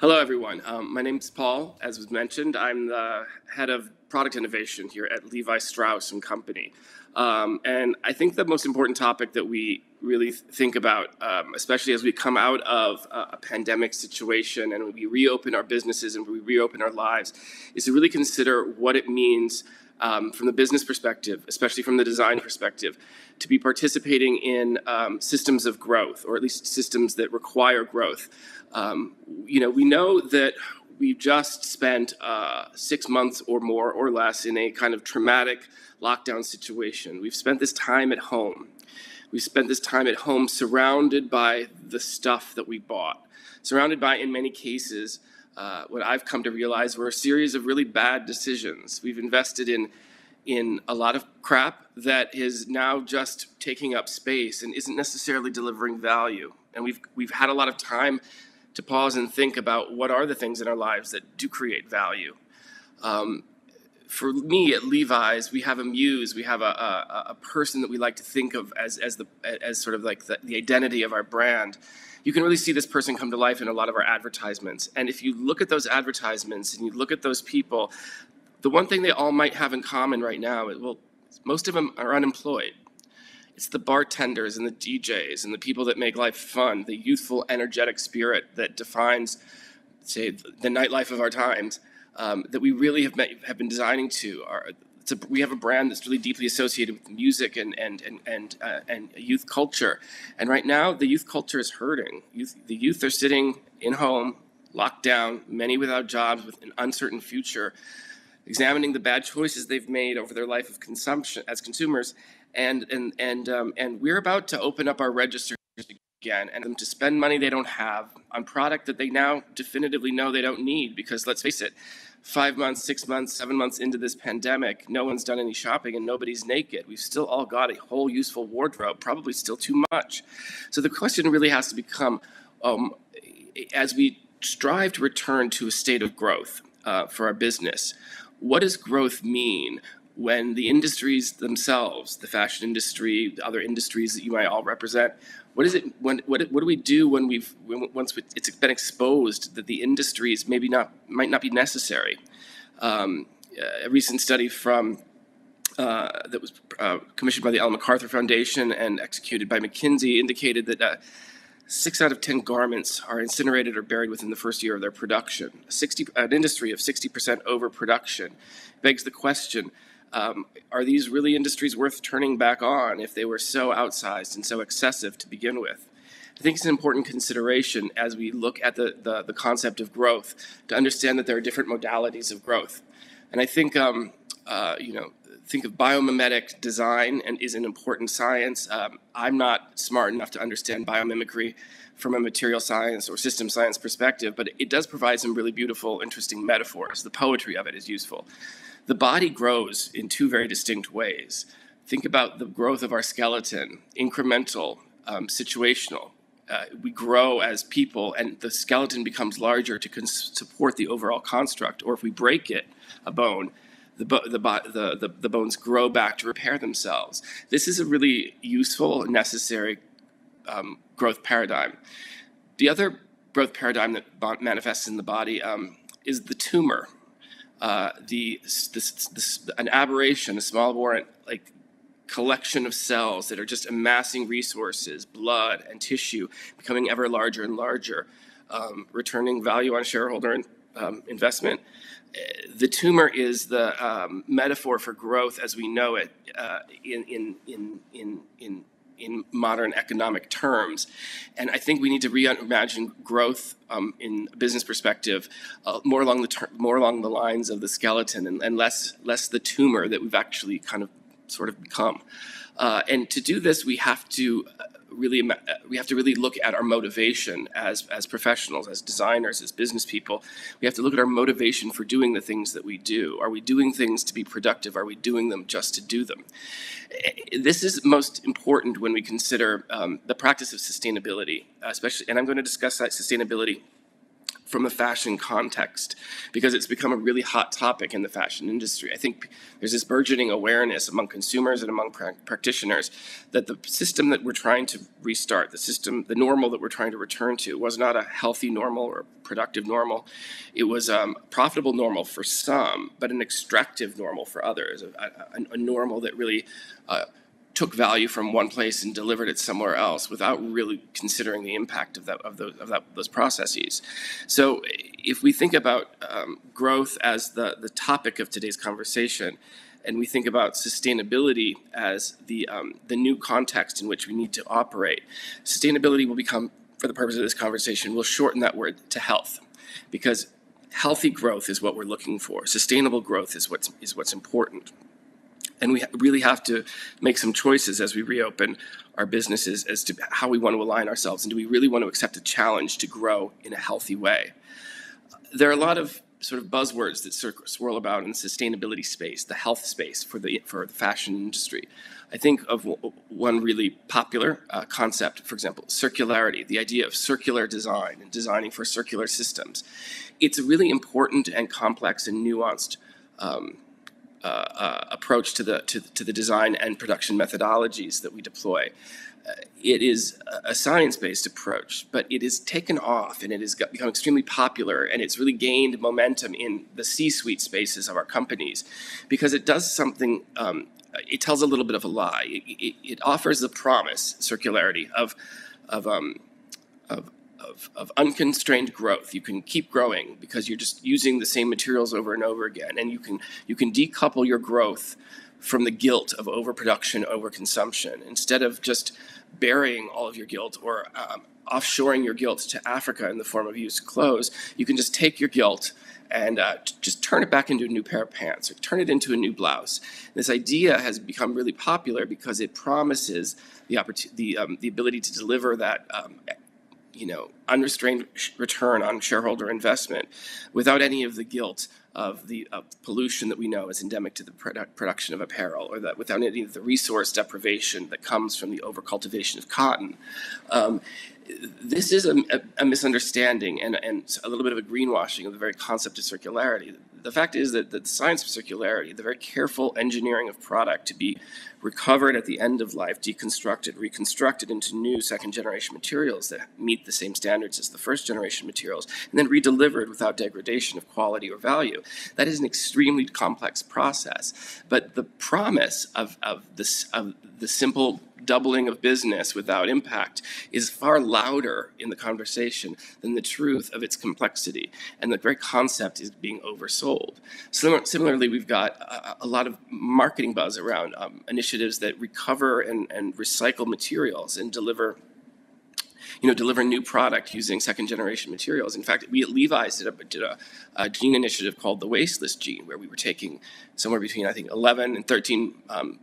Hello, everyone. My name's Paul. As was mentioned, I'm the head of product innovation here at Levi Strauss & Company. And I think the most important topic that we really think about, especially as we come out of a pandemic situation and we reopen our businesses and we reopen our lives, is to really consider what it means from the business perspective, especially from the design perspective, to be participating in systems of growth, or at least systems that require growth. We know that we've just spent 6 months or more or less in a kind of traumatic lockdown situation. We've spent this time at home. We've spent this time at home surrounded by the stuff that we bought, surrounded by, in many cases, what I've come to realize were a series of really bad decisions. We've invested in a lot of crap that is now just taking up space and isn't necessarily delivering value. And we've had a lot of time to pause and think about what are the things in our lives that do create value. For me at Levi's, we have a muse, we have a person that we like to think of as sort of like the identity of our brand. You can really see this person come to life in a lot of our advertisements. And if you look at those advertisements and you look at those people, the one thing they all might have in common right now is, well, most of them are unemployed. It's the bartenders and the DJs and the people that make life fun, the youthful, energetic spirit that defines, say, the nightlife of our times, that we really have been designing to. We have a brand that's really deeply associated with music and youth culture. And right now, the youth culture is hurting. The youth are sitting in home, locked down, many without jobs, with an uncertain future, examining the bad choices they've made over their life of consumption as consumers. And we're about to open up our registers again and them to spend money they don't have on product that they now definitively know they don't need, because let's face it, 5 months, 6 months, 7 months into this pandemic, no one's done any shopping and nobody's naked. We've still all got a whole useful wardrobe, probably still too much. So the question really has to become, as we strive to return to a state of growth for our business, what does growth mean when the industries themselves, the fashion industry, the other industries that you might all represent, what is it? What do we do when once it's been exposed that the industries might not be necessary? A recent study from that was commissioned by the Ellen MacArthur Foundation and executed by McKinsey indicated that 6 out of 10 garments are incinerated or buried within the first year of their production. An industry of 60% overproduction begs the question, are these really industries worth turning back on if they were so outsized and so excessive to begin with? I think it's an important consideration as we look at the concept of growth to understand that there are different modalities of growth. And I think, think of biomimetic design and is an important science. I'm not smart enough to understand biomimicry from a material science or system science perspective, but it does provide some really beautiful, interesting metaphors. The poetry of it is useful. The body grows in 2 very distinct ways. Think about the growth of our skeleton, incremental, situational. We grow as people and the skeleton becomes larger to support the overall construct. Or if we break it, a bone, the bones grow back to repair themselves. This is a really useful, necessary growth paradigm. The other growth paradigm that manifests in the body is the tumor. An aberration, a small abhorrent collection of cells that are just amassing resources, blood and tissue, becoming ever larger and larger, returning value on shareholder investment. The tumor is the metaphor for growth as we know it in modern economic terms. And I think we need to reimagine growth in a business perspective more along the lines of the skeleton and less the tumor that we've actually kind of sort of become. And to do this, we have to really look at our motivation as professionals, as designers, as business people. We have to look at our motivation for doing the things that we do. Are we doing things to be productive? Are we doing them just to do them? This is most important when we consider the practice of sustainability, especially, and I'm going to discuss that sustainability from the fashion context, because it's become a really hot topic in the fashion industry. I think there's this burgeoning awareness among consumers and among practitioners that the system that we're trying to restart, the normal that we're trying to return to, was not a healthy normal or productive normal. It was a profitable normal for some, but an extractive normal for others, a normal that really took value from one place and delivered it somewhere else without really considering the impact of those processes. So if we think about growth as the topic of today's conversation, and we think about sustainability as the new context in which we need to operate, sustainability will become, for the purpose of this conversation, we'll shorten that word to health, because healthy growth is what we're looking for. Sustainable growth is what's important. And we really have to make some choices as we reopen our businesses as to how we want to align ourselves, and do we really want to accept a challenge to grow in a healthy way. There are a lot of sort of buzzwords that swirl about in the sustainability space, the health space for the fashion industry. I think of one really popular concept, for example, circularity, the idea of circular design and designing for circular systems. It's a really important and complex and nuanced approach to the design and production methodologies that we deploy. It is a science-based approach, but it is taken off and it has become extremely popular, and it's really gained momentum in the C-suite spaces of our companies because it does something. It tells a little bit of a lie. It offers the promise, circularity, of unconstrained growth. You can keep growing because you're just using the same materials over and over again, and you can decouple your growth from the guilt of overproduction, overconsumption. Instead of just burying all of your guilt or offshoring your guilt to Africa in the form of used clothes, you can just take your guilt and just turn it back into a new pair of pants or turn it into a new blouse. This idea has become really popular because it promises the ability to deliver that unrestrained return on shareholder investment without any of the guilt of the pollution that we know is endemic to the production of apparel, or that without any of the resource deprivation that comes from the overcultivation of cotton. This is a misunderstanding and a little bit of a greenwashing of the very concept of circularity. The fact is that the science of circularity, the very careful engineering of product to be recovered at the end of life, deconstructed, reconstructed into new second-generation materials that meet the same standards as the first-generation materials, and then redelivered without degradation of quality or value. That is an extremely complex process. But the promise of the simple doubling of business without impact is far louder in the conversation than the truth of its complexity, and the very concept is being oversold. Similarly, we've got a lot of marketing buzz around initiatives that recover and recycle materials and deliver new product using second-generation materials. In fact, we at Levi's did a gene initiative called the Wasteless Gene, where we were taking somewhere between, I think, 11 and 13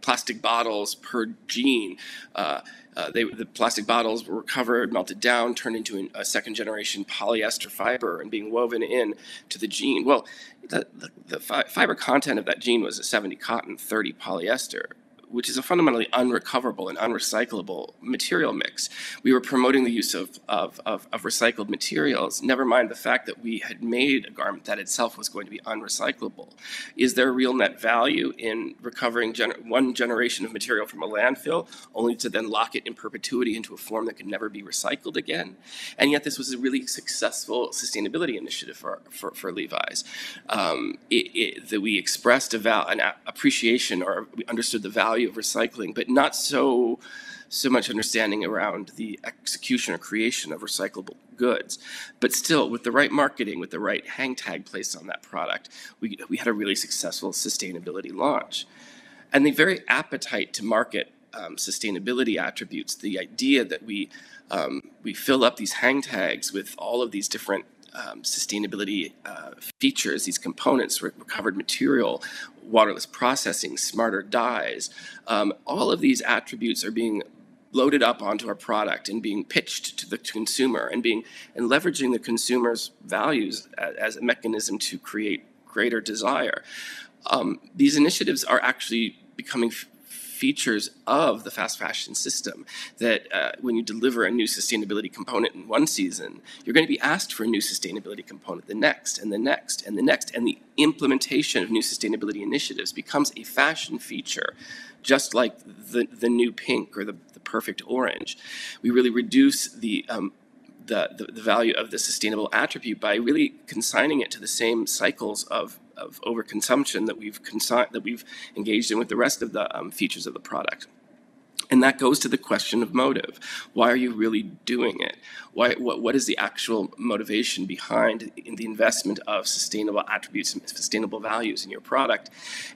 plastic bottles per gene. The plastic bottles were recovered, melted down, turned into a second-generation polyester fiber and being woven in to the gene. Well, the fiber content of that gene was a 70 cotton, 30 polyester, which is a fundamentally unrecoverable and unrecyclable material mix. We were promoting the use of recycled materials, never mind the fact that we had made a garment that itself was going to be unrecyclable. Is there real net value in recovering one generation of material from a landfill, only to then lock it in perpetuity into a form that can never be recycled again? And yet this was a really successful sustainability initiative for Levi's. That we expressed an appreciation, or we understood the value of recycling, but not so much understanding around the execution or creation of recyclable goods. But still, with the right marketing, with the right hang tag placed on that product, we had a really successful sustainability launch. And the very appetite to market sustainability attributes, the idea that we fill up these hang tags with all of these different sustainability features, these components, recovered material, waterless processing, smarter dyes, all of these attributes are being loaded up onto our product and being pitched to the consumer and leveraging the consumer's values as a mechanism to create greater desire. These initiatives are actually becoming features of the fast fashion system, that when you deliver a new sustainability component in one season, you're going to be asked for a new sustainability component the next and the next and the next. And the implementation of new sustainability initiatives becomes a fashion feature, just like the new pink or the perfect orange. We really reduce the value of the sustainable attribute by really consigning it to the same cycles of overconsumption that we've engaged in with the rest of the features of the product. And that goes to the question of motive. Why are you really doing it? What is the actual motivation behind the investment of sustainable attributes and sustainable values in your product?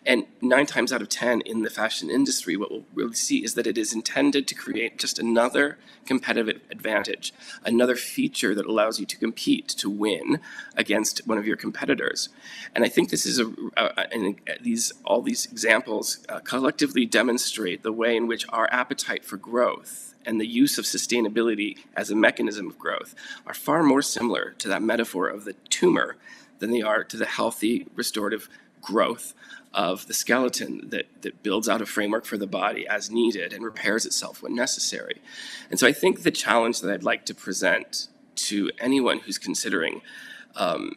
And 9 times out of 10 in the fashion industry, what we'll really see is that it is intended to create just another competitive advantage, another feature that allows you to compete, to win against one of your competitors. And I think this is all these examples collectively demonstrate the way in which our appetite for growth and the use of sustainability as a mechanism of growth are far more similar to that metaphor of the tumor than they are to the healthy, restorative growth of the skeleton that builds out a framework for the body as needed and repairs itself when necessary. And so I think the challenge that I'd like to present to anyone who's considering how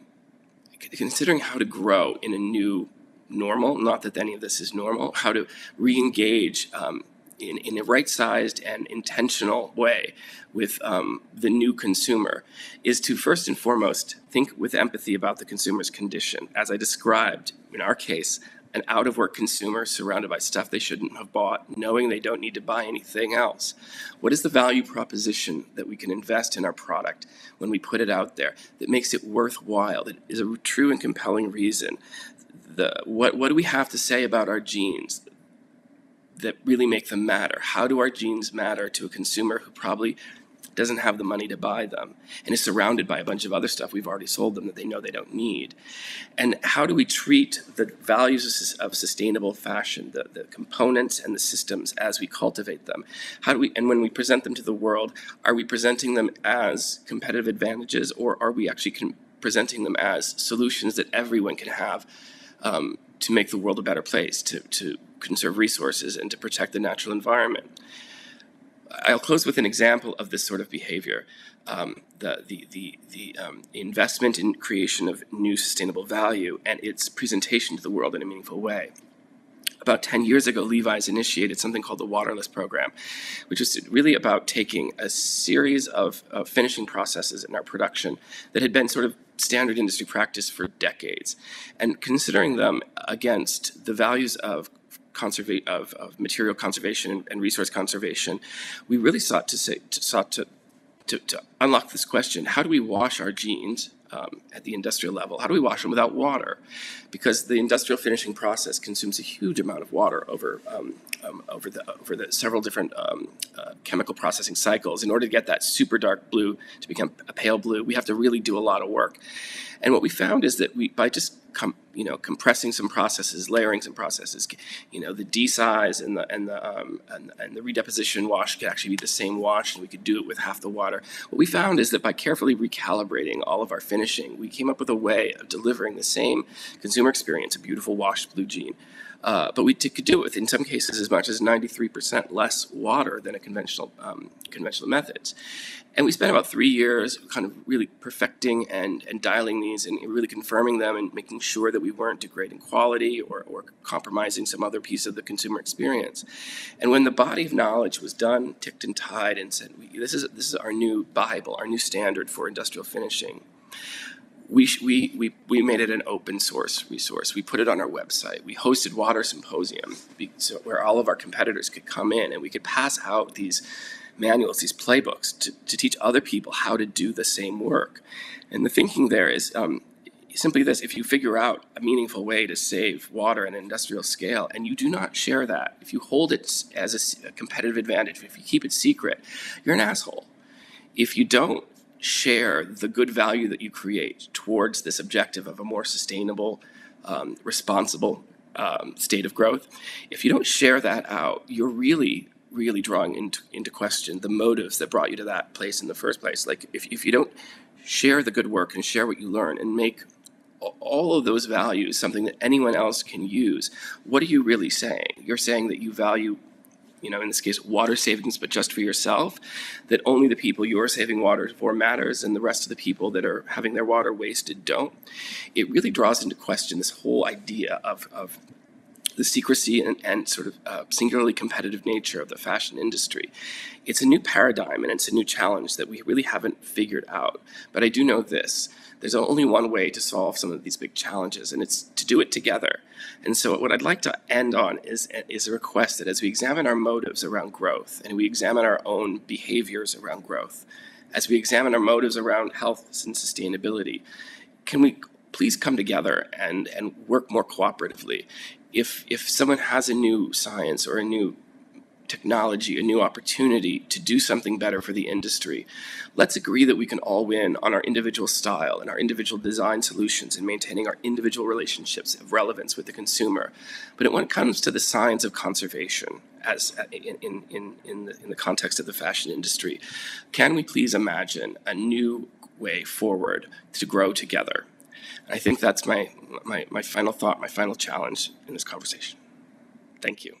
to grow in a new normal, not that any of this is normal, how to re-engage in a right-sized and intentional way with the new consumer, is to first and foremost think with empathy about the consumer's condition. As I described, in our case, an out-of-work consumer surrounded by stuff they shouldn't have bought, knowing they don't need to buy anything else. What is the value proposition that we can invest in our product when we put it out there that makes it worthwhile, that is a true and compelling reason? What do we have to say about our genes that really make them matter? How do our genes matter to a consumer who probably doesn't have the money to buy them and is surrounded by a bunch of other stuff we've already sold them that they know they don't need? And how do we treat the values of sustainable fashion, the components and the systems as we cultivate them? And when we present them to the world, are we presenting them as competitive advantages, or are we actually presenting them as solutions that everyone can have to make the world a better place, to conserve resources and to protect the natural environment? I'll close with an example of this sort of behavior. The investment in creation of new sustainable value and its presentation to the world in a meaningful way. About 10 years ago, Levi's initiated something called the Waterless program, which was really about taking a series of finishing processes in our production that had been sort of standard industry practice for decades, and considering them against the values of material conservation and resource conservation. We really sought to unlock this question: how do we wash our genes at the industrial level? How do we wash them without water? Because the industrial finishing process consumes a huge amount of water over the several different chemical processing cycles. In order to get that super dark blue to become a pale blue, we have to really do a lot of work. And what we found is that by just compressing some processes, layering some processes, the desize and the redeposition wash could actually be the same wash, and we could do it with half the water. What we found is that by carefully recalibrating all of our finishing, we came up with a way of delivering the same consumer experience, a beautiful washed blue jean. But we could do it with, in some cases, as much as 93% less water than a conventional methods. And we spent about 3 years kind of really perfecting and dialing these and really confirming them and making sure that we weren't degrading quality or compromising some other piece of the consumer experience. And when the body of knowledge was done, ticked and tied, and said, this is our new Bible, our new standard for industrial finishing, we made it an open source resource. We put it on our website. We hosted Water Symposium where all of our competitors could come in and we could pass out these manuals, these playbooks to teach other people how to do the same work. And the thinking there is simply this: if you figure out a meaningful way to save water at an industrial scale and you do not share that, if you hold it as a competitive advantage, if you keep it secret, you're an asshole. If you don't share the good value that you create towards this objective of a more sustainable, responsible state of growth, if you don't share that out, you're really drawing into question the motives that brought you to that place in the first place. Like if you don't share the good work and share what you learn and make all of those values something that anyone else can use, what are you really saying? You're saying that you value in this case, water savings, but just for yourself, that only the people you're saving water for matters and the rest of the people that are having their water wasted don't. It really draws into question this whole idea of the secrecy and sort of singularly competitive nature of the fashion industry. It's a new paradigm and it's a new challenge that we really haven't figured out. But I do know this. There's only one way to solve some of these big challenges, and it's to do it together. And so what I'd like to end on is a request that as we examine our motives around growth, and we examine our own behaviors around growth, as we examine our motives around health and sustainability, can we please come together and work more cooperatively? If someone has a new science or a new technology, a new opportunity to do something better for the industry, let's agree that we can all win on our individual style and our individual design solutions and maintaining our individual relationships of relevance with the consumer. But when it comes to the science of conservation, as in the context of the fashion industry, can we please imagine a new way forward to grow together? And I think that's my final thought, my final challenge in this conversation. Thank you.